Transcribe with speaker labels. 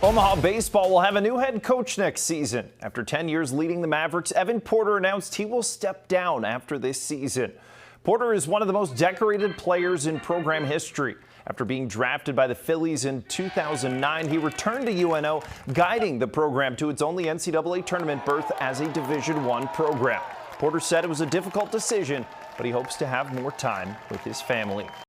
Speaker 1: Omaha baseball will have a new head coach next season. After 10 years leading the Mavericks, Evan Porter announced he will step down after this season. Porter is one of the most decorated players in program history. After being drafted by the Phillies in 2009, he returned to UNO, guiding the program to its only NCAA tournament berth as a Division I program. Porter said it was a difficult decision, but he hopes to have more time with his family.